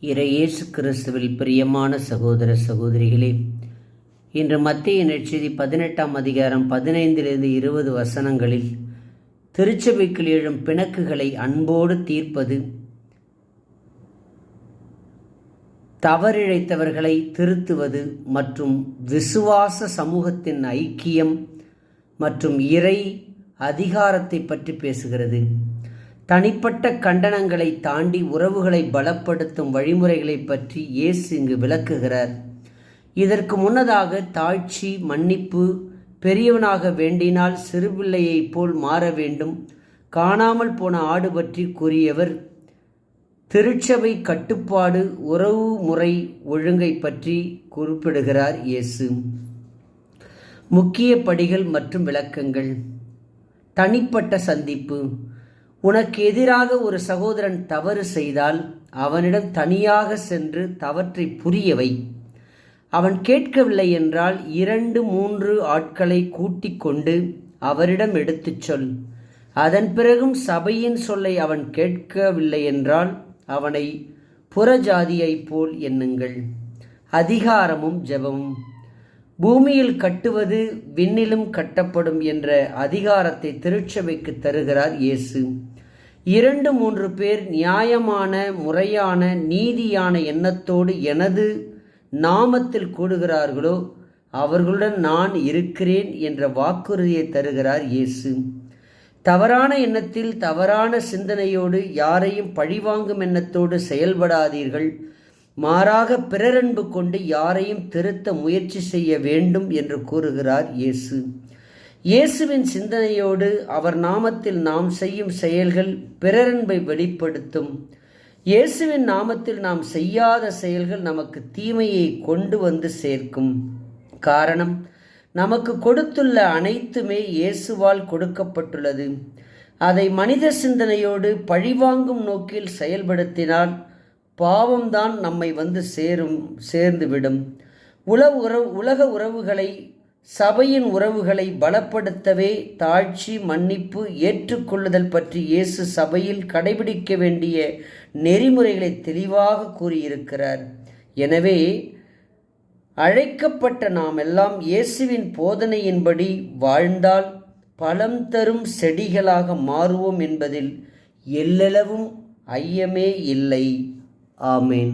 இயேசு கிறிஸ்துவில் பிரியமான சகோதர சகோதரிகளே, இன்று மத்தேயு நற்செய்தி 18ஆம் அதிகாரம் 15-20 வசனங்களில் திருச்சபைக்குள் எழும் பிணக்குகளை அன்போடு தீர்ப்பது, தவறிழைத்தவர்களை திருத்துவது மற்றும் விசுவாச சமூகத்தின் ஐக்கியம் மற்றும் இறை அதிகாரத்தை பற்றி பேசுகிறது. தனிப்பட்ட கண்டனங்களை தாண்டி உறவுகளை பலப்படுத்தும் வழிமுறைகளை பற்றி இயேசு இங்கு விளக்குகிறார். இதற்கு முன்னதாக தாழ்ச்சி, மன்னிப்பு, பெரியவனாக வேண்டினால் சிறுபிள்ளையைப் போல் மாற வேண்டும், காணாமல் போன ஆடு பற்றி கூறியவர் திருச்சபை கட்டுப்பாடு, உறவு முறை ஒழுங்கை பற்றி குறிப்பிடுகிறார் இயேசு. முக்கிய படிகள் மற்றும் விளக்கங்கள். தனிப்பட்ட சந்திப்பு. உனக்கு எதிராக ஒரு சகோதரன் தவறு செய்தால் அவனிடம் தனியாக சென்று தவற்றை புரியவை. அவன் கேட்கவில்லை என்றால் 2-3 ஆட்களை கூட்டிக் கொண்டு அவரிடம் எடுத்துச் சொல். அதன் பிறகும் சபையின் சொல்லை அவன் கேட்கவில்லை என்றால் அவனை புறஜாதியைப் போல் எண்ணுங்கள். அதிகாரமும் ஜெபமும். பூமியில் கட்டுவது விண்ணிலும் கட்டப்படும் என்ற அதிகாரத்தை திருச்சபைக்கு தருகிறார் இயேசு. 2-3 பேர் நியாயமான, முறையான, நீதியான எண்ணத்தோடு எனது நாமத்தில் கூடுகிறார்களோ அவர்களுடன் நான் இருக்கிறேன் என்ற வாக்குறுதியை தருகிறார் இயேசு. தவறான எண்ணத்தில், தவறான சிந்தனையோடு, யாரையும் பழிவாங்கும் எண்ணத்தோடு செயல்படாதீர்கள். மாறாக பிறரன்பு கொண்டு யாரையும் திருத்த முயற்சி செய்ய வேண்டும் என்று கூறுகிறார் இயேசு. இயேசுவின் சிந்தனையோடு அவர் நாமத்தில் நாம் செய்யும் செயல்கள் பிறரன்பை வெளிப்படுத்தும். இயேசுவின் நாமத்தில் நாம் செய்யாத செயல்கள் நமக்கு தீமையை கொண்டு வந்து சேர்க்கும். காரணம், நமக்கு கொடுத்துள்ள அனைத்துமே இயேசுவால் கொடுக்கப்பட்டுள்ளது. அதை மனித சிந்தனையோடு பழிவாங்கும் நோக்கில் செயல்படுத்தினால் பாவம்தான் நம்மை வந்து சேர்ந்துவிடும். உலக உறவுகளை, சபையின் உறவுகளை பலப்படுத்தவே தாழ்ச்சி, மன்னிப்பு, ஏற்றுக்கொள்ளுதல் பற்றி இயேசு சபையில் கடைபிடிக்க வேண்டிய நெறிமுறைகளை தெளிவாக கூறியிருக்கிறார். எனவே அழைக்கப்பட்ட நாம் எல்லாம் இயேசுவின் போதனையின்படி வாழ்ந்தால் பலம் தரும் செடிகளாக மாறுவோம் என்பதில் எல்லளவும் ஐயமே இல்லை. ஆமென்.